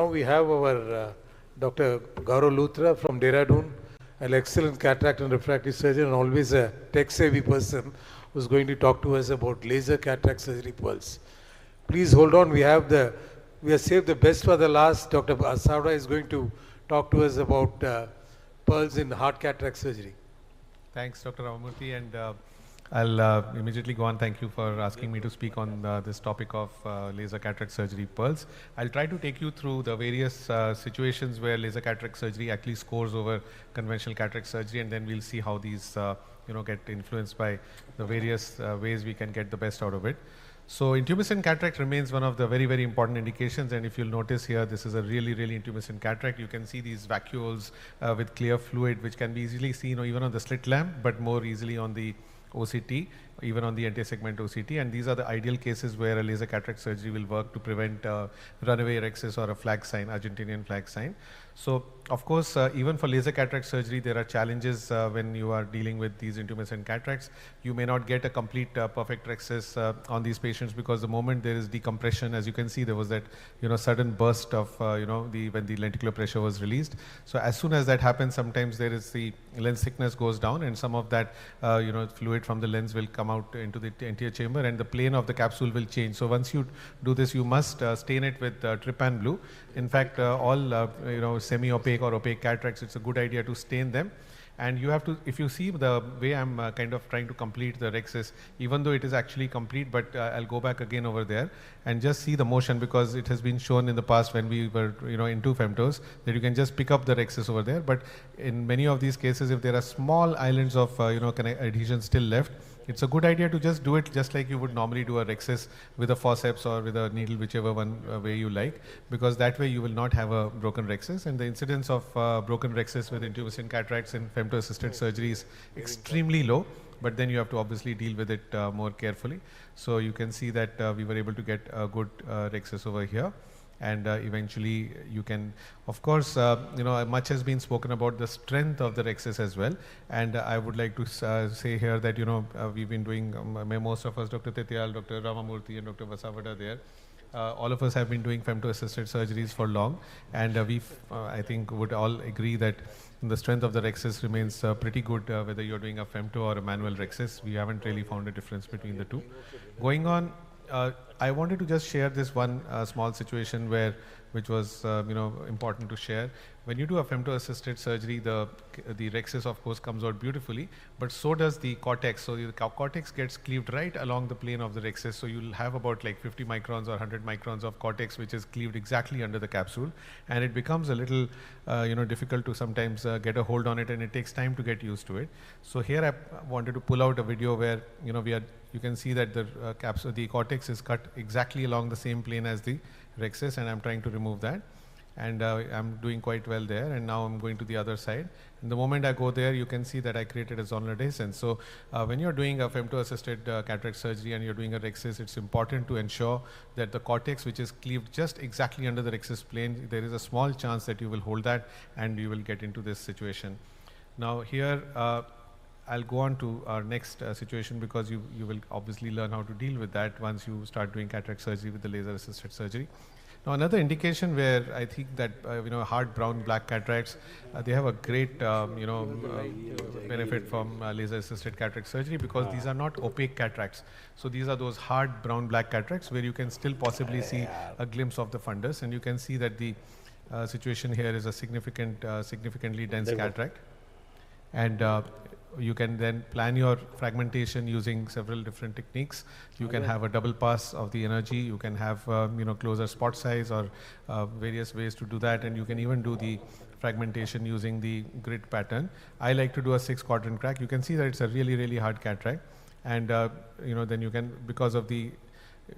Now we have our Dr. Gaurav LUTHRA from Dehradun, an excellent cataract and refractive surgeon and always a tech-savvy person who's going to talk to us about laser cataract surgery pearls. Please hold on. We have saved the best for the last. Dr. Asavda is going to talk to us about pearls in heart cataract surgery. Thanks, Dr. Ramamurthy, and I'll immediately go on. Thank you for asking me to speak on this topic of laser cataract surgery pearls. I'll try to take you through the various situations where laser cataract surgery actually scores over conventional cataract surgery, and then we'll see how these get influenced by the various ways we can get the best out of it. So intumescent cataract remains one of the very, very important indications, and if you'll notice here, this is a really, really intumescent cataract. You can see these vacuoles with clear fluid, which can be easily seen even on the slit lamp, but more easily on the OCT, even on the anti-segment OCT, and these are the ideal cases where a laser cataract surgery will work to prevent runaway rhexis or a flag sign, Argentinian flag sign. So, of course, even for laser cataract surgery, there are challenges when you are dealing with these intumescent cataracts. You may not get a complete perfect rhexis on these patients because the moment there is decompression, as you can see, there was that sudden burst of when the lenticular pressure was released. So as soon as that happens, sometimes there is the lens thickness goes down, and some of that fluid from the lens will come out into the anterior chamber, and the plane of the capsule will change. So once you do this, you must stain it with trypan blue. In fact, all semi-opaque or opaque cataracts, it's a good idea to stain them. And you have to, if you see the way I'm kind of trying to complete the rhexis, even though it is actually complete, but I'll go back again over there and just see the motion, because it has been shown in the past when we were into femtos that you can just pick up the rhexis over there. But in many of these cases, if there are small islands of adhesion still left, it's a good idea to just do it just like you would normally do a rhexis with a forceps or with a needle, whichever one way you like, because that way you will not have a broken rhexis. And the incidence of broken rhexis with intumescent cataracts in femto-assisted surgery is extremely low, but then you have to obviously deal with it more carefully. So you can see that we were able to get a good rhexis over here. And eventually you can, of course, much has been spoken about the strength of the rhexis as well. And I would like to say here that, we've been doing, most of us, Dr. Tetial, Dr. Ramamurthy and Dr. Vasavada there, all of us have been doing femto-assisted surgeries for long. And I think, would all agree that the strength of the rhexis remains pretty good, whether you're doing a femto or a manual rhexis. We haven't really found a difference between the two. Going on, I wanted to just share this one small situation which was important to share. When you do a femto-assisted surgery, the rhexis of course comes out beautifully, but so does the cortex. So the cortex gets cleaved right along the plane of the rhexis. So you'll have about like 50 microns or 100 microns of cortex which is cleaved exactly under the capsule, and it becomes a little difficult to sometimes get a hold on it, and it takes time to get used to it. So here I wanted to pull out a video where you can see that the cortex is cut exactly along the same plane as the rhexis, and I'm trying to remove that, and I'm doing quite well there. And now I'm going to the other side, and the moment I go there, you can see that I created a zonal adhesion. So when you're doing a femto-assisted cataract surgery and you're doing a rhexis, it's important to ensure that the cortex, which is cleaved just exactly under the rhexis plane, there is a small chance that you will hold that and you will get into this situation. Now here I'll go on to our next situation, because you will obviously learn how to deal with that once you start doing cataract surgery with the laser assisted surgery. Now another indication where I think that hard brown black cataracts, they have a great benefit from laser assisted cataract surgery, because these are not opaque cataracts. So these are those hard brown black cataracts where you can still possibly see a glimpse of the fundus, and you can see that the situation here is a significantly dense cataract. And you can then plan your fragmentation using several different techniques. You can have a double pass of the energy. You can have closer spot size, or various ways to do that. And you can even do the fragmentation using the grid pattern. I like to do a 6-quadrant crack. You can see that it's a really, really hard cataract. And then you can, because of the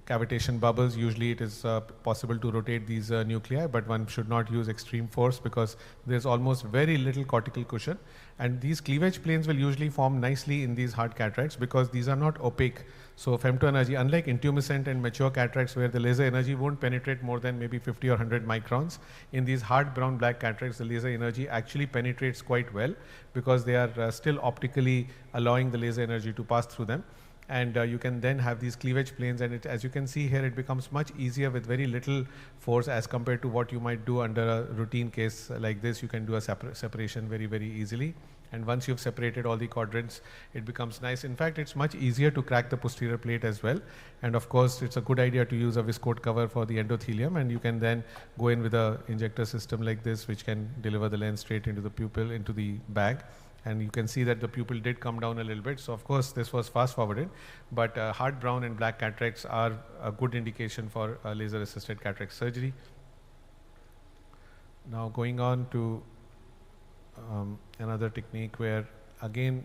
cavitation bubbles, usually it is possible to rotate these nuclei, but one should not use extreme force because there's almost very little cortical cushion. And these cleavage planes will usually form nicely in these hard cataracts because these are not opaque. So femto energy, unlike intumescent and mature cataracts where the laser energy won't penetrate more than maybe 50 or 100 microns, in these hard brown black cataracts, the laser energy actually penetrates quite well because they are still optically allowing the laser energy to pass through them. and you can then have these cleavage planes, and as you can see here, it becomes much easier with very little force as compared to what you might do under a routine case like this. You can do a separation very easily, and once you've separated all the quadrants, it becomes nice. In fact, it's much easier to crack the posterior plate as well, and of course it's a good idea to use a viscoat cover for the endothelium, and you can then go in with a injector system like this, which can deliver the lens straight into the pupil, into the bag. And you can see that the pupil did come down a little bit. So of course this was fast forwarded, but hard brown and black cataracts are a good indication for laser assisted cataract surgery. Now going on to another technique where again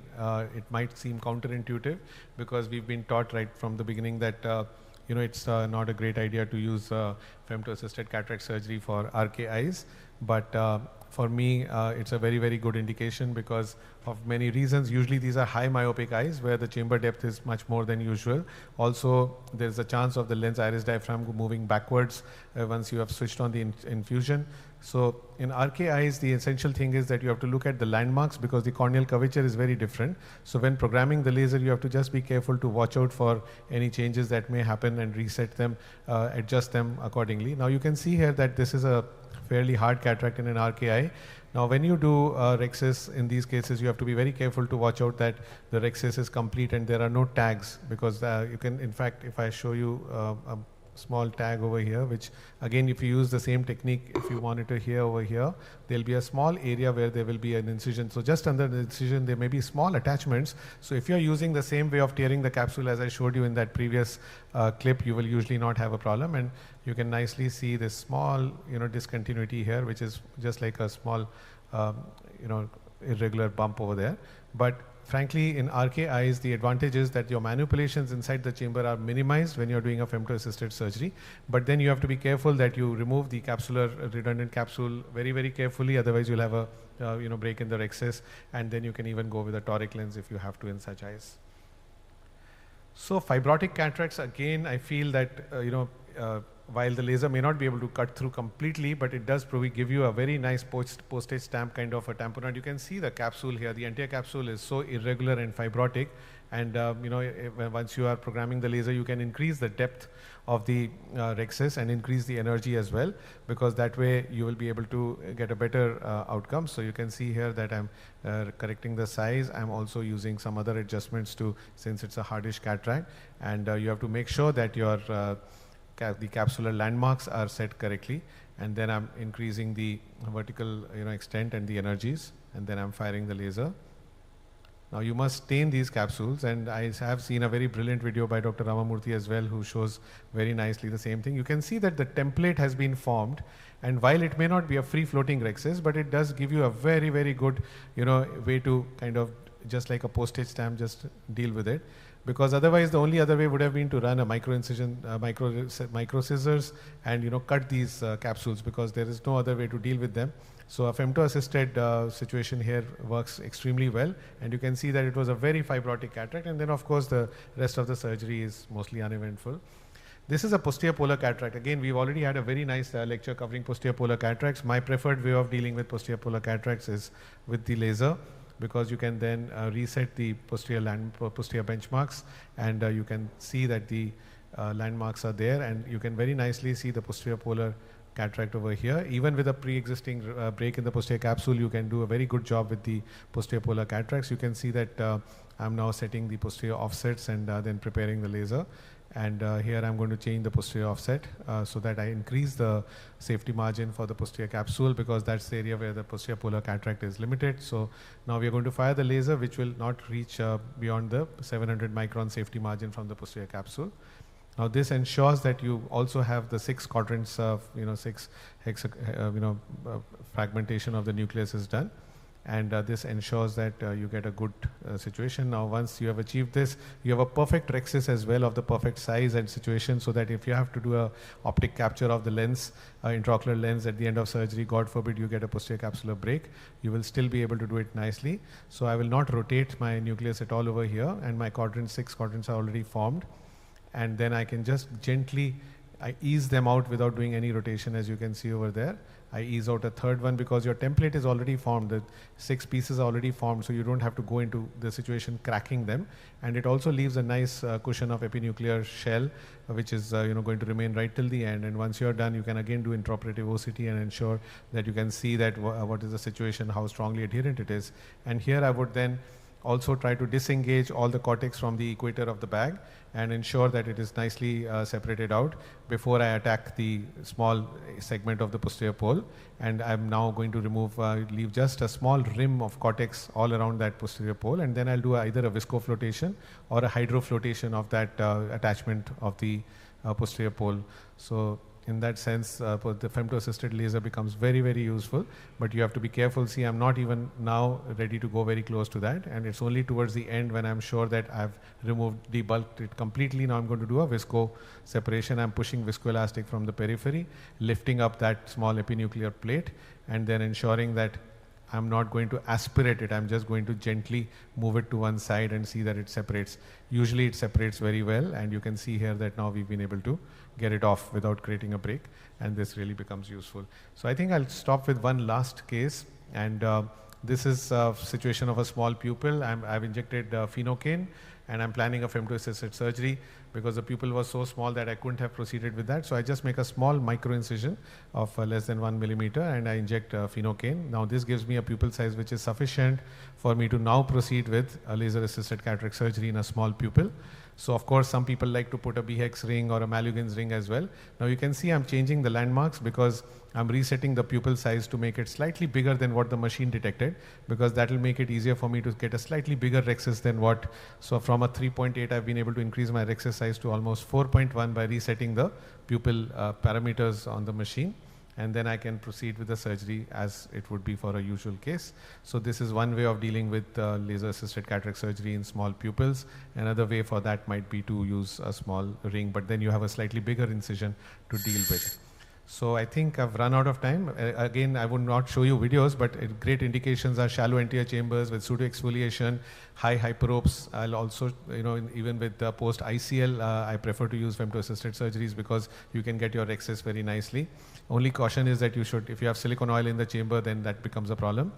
it might seem counterintuitive, because we've been taught right from the beginning that it's not a great idea to use femto assisted cataract surgery for RK eyes, but for me it's a very good indication because of many reasons. Usually these are high myopic eyes where the chamber depth is much more than usual. Also there's a chance of the lens iris diaphragm moving backwards once you have switched on the infusion. So in RK eyes, the essential thing is that you have to look at the landmarks, because the corneal curvature is very different. So when programming the laser, you have to just be careful to watch out for any changes that may happen and reset them, adjust them accordingly. Now you can see here that this is a fairly hard cataract in an RK eye. Now when you do Rxis in these cases, you have to be very careful to watch out that the Rxis is complete and there are no tags, because you can, in fact, if I show you a small tag over here, which again, if you use the same technique, if you monitor here over here, there'll be a small area where there will be an incision. So just under the incision, there may be small attachments. So if you're using the same way of tearing the capsule as I showed you in that previous clip, you will usually not have a problem. And you can nicely see this small, discontinuity here, which is just like a small, irregular bump over there. But frankly, in RK eyes, the advantage is that your manipulations inside the chamber are minimized when you're doing a femto-assisted surgery. But then you have to be careful that you remove the capsular redundant capsule very carefully. Otherwise, you'll have a break in the rexus, and then you can even go with a toric lens if you have to in such eyes. So fibrotic cataracts, again, I feel that while the laser may not be able to cut through completely, but it does probably give you a very nice postage stamp kind of a tamponade. You can see the capsule here. The entire capsule is so irregular and fibrotic, and once you are programming the laser, you can increase the depth of the rexus and increase the energy as well, because that way you will be able to get a better outcome. So you can see here that I'm correcting the size. I'm also using some other adjustments since it's a hardish cataract, and you have to make sure that your the capsular landmarks are set correctly, and then I'm increasing the vertical extent and the energies, and then I'm firing the laser. Now you must stain these capsules, and I have seen a very brilliant video by Dr. Ramamurthy as well, who shows very nicely the same thing. You can see that the template has been formed, and while it may not be a free floating rexus, but it does give you a very good way to kind of, just like a postage stamp, just deal with it. Because otherwise the only other way would have been to run a micro incision, micro scissors, and cut these capsules, because there is no other way to deal with them. So a femto assisted situation here works extremely well, and you can see that it was a very fibrotic cataract, and then of course the rest of the surgery is mostly uneventful. This is a posterior polar cataract. Again, we've already had a very nice lecture covering posterior polar cataracts. My preferred way of dealing with posterior polar cataracts is with the laser, because you can then reset the posterior benchmarks, and you can see that the landmarks are there, and you can very nicely see the posterior polar cataract over here. Even with a pre-existing break in the posterior capsule, you can do a very good job with the posterior polar cataracts. You can see that I'm now setting the posterior offsets and then preparing the laser. And here I'm going to change the posterior offset so that I increase the safety margin for the posterior capsule, because that's the area where the posterior polar cataract is limited. So now we are going to fire the laser, which will not reach beyond the 700 micron safety margin from the posterior capsule. Now this ensures that you also have the 6 quadrants of, 6 fragmentation of the nucleus is done. And this ensures that you get a good situation. Now once you have achieved this, you have a perfect rexus as well of the perfect size and situation, so that if you have to do a optic capture of the lens, intraocular lens at the end of surgery, God forbid you get a posterior capsular break, you will still be able to do it nicely. So I will not rotate my nucleus at all over here, and my 6 quadrants are already formed. And then I can just gently ease them out without doing any rotation, as you can see over there. I ease out a third one because your template is already formed. The 6 pieces are already formed, so you don't have to go into the situation cracking them. And it also leaves a nice cushion of epinuclear shell, which is going to remain right till the end. And once you're done, you can again do intraoperative OCT and ensure that you can see that what is the situation, how strongly adherent it is. And here I would then also try to disengage all the cortex from the equator of the bag and ensure that it is nicely separated out before I attack the small segment of the posterior pole. And I'm now going to remove, leave just a small rim of cortex all around that posterior pole, and then I'll do either a viscoflotation or a hydroflotation of that attachment of the posterior pole. So in that sense, the femto-assisted laser becomes very, very useful, but you have to be careful. See, I'm not even now ready to go very close to that, and it's only towards the end when I'm sure that I've removed, debulked it completely. Now I'm going to do a visco separation. I'm pushing viscoelastic from the periphery, lifting up that small epinuclear plate, and then ensuring that I'm not going to aspirate it. I'm just going to gently move it to one side and see that it separates. Usually it separates very well, and you can see here that now we've been able to get it off without creating a break, and this really becomes useful. So I think I'll stop with one last case, and this is a situation of a small pupil. I've injected phenocaine, and I'm planning a femto-assisted surgery because the pupil was so small that I couldn't have proceeded with that. So I just make a small micro incision of less than 1 millimeter, and I inject phenocaine. Now this gives me a pupil size which is sufficient for me to now proceed with a laser-assisted cataract surgery in a small pupil. So of course some people like to put a BHEX ring or a Malugins ring as well. Now you can see I'm changing the landmarks because I'm resetting the pupil size to make it slightly bigger than what the machine detected, because that will make it easier for me to get a slightly bigger rhexis than what. So from a 3.8 I've been able to increase my rhexis size to almost 4.1 by resetting the pupil parameters on the machine. And then I can proceed with the surgery as it would be for a usual case. So this is one way of dealing with laser-assisted cataract surgery in small pupils. Another way for that might be to use a small ring, but then you have a slightly bigger incision to deal with. So I think I've run out of time. Again, I would not show you videos, but great indications are shallow anterior chambers with pseudo-exfoliation, high hyperopes. I'll also, even with the post-ICL, I prefer to use femto-assisted surgeries because you can get your rhexis very nicely. Only caution is that you should, if you have silicone oil in the chamber, then that becomes a problem.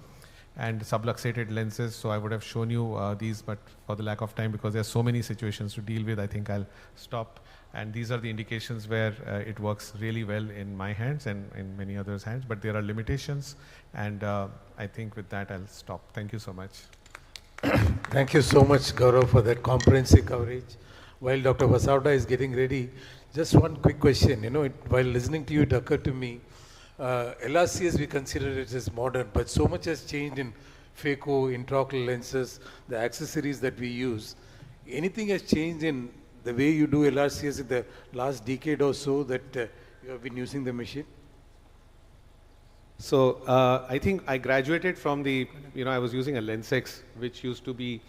And subluxated lenses, so I would have shown you these, but for the lack of time, because there are so many situations to deal with, I think I'll stop. And these are the indications where it works really well in my hands and in many others' hands, but there are limitations, and I think with that I'll stop. Thank you so much. Thank you so much, Gaurav, for that comprehensive coverage. While Dr. Vasavda is getting ready, just one quick question. While listening to you, it occurred to me, LRCs we consider it as modern, but so much has changed in phaco, intraocular lenses, the accessories that we use. Anything has changed in the way you do LRCs in the last decade or so that you have been using the machine? So I think I graduated from the, I was using a Lrcs, which used to be,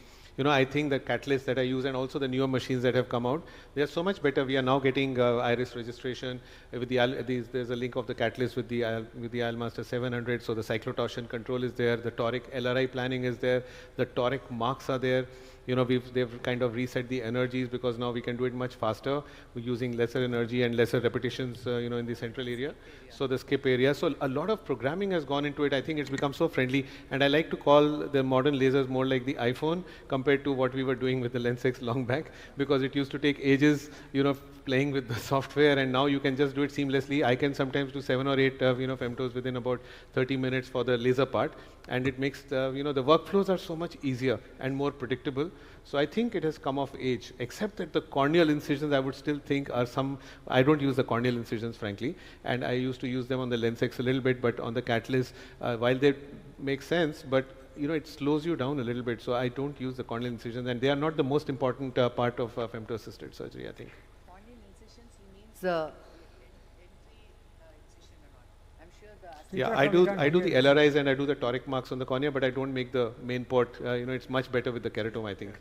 I think the catalysts that I use and also the newer machines that have come out, they are so much better. We are now getting iris registration with there's a link of the catalyst with the ILMaster 700. So the cyclotorsion control is there, the toric LRI planning is there, the toric marks are there. They've kind of reset the energies because now we can do it much faster using lesser energy and lesser repetitions, in the central area. So the skip area. So a lot of programming has gone into it. I think it's become so friendly, and I like to call the modern lasers more like the iPhone compared to what we were doing with the Lrcs long back, because it used to take ages, playing with the software, and now you can just do it seamlessly. I can sometimes do 7 or 8, femtos within about 30 minutes for the laser part, and it makes the, the workflows are so much easier and more predictable. So I think it has come of age, except that the corneal incisions I would still think are I don't use the corneal incisions frankly, and I used to use them on the Lrcs a little bit, but on the catalyst, while they make sense, but it slows you down a little bit, so I don't use the corneal incisions, and they are not the most important part of femto-assisted surgery, I think. Corneal incisions, he means the entry incision and all. I'm sure the... Yeah, I do the LRIs and I do the toric marks on the cornea, but I don't make the main port. It's much better with the keratome, I think.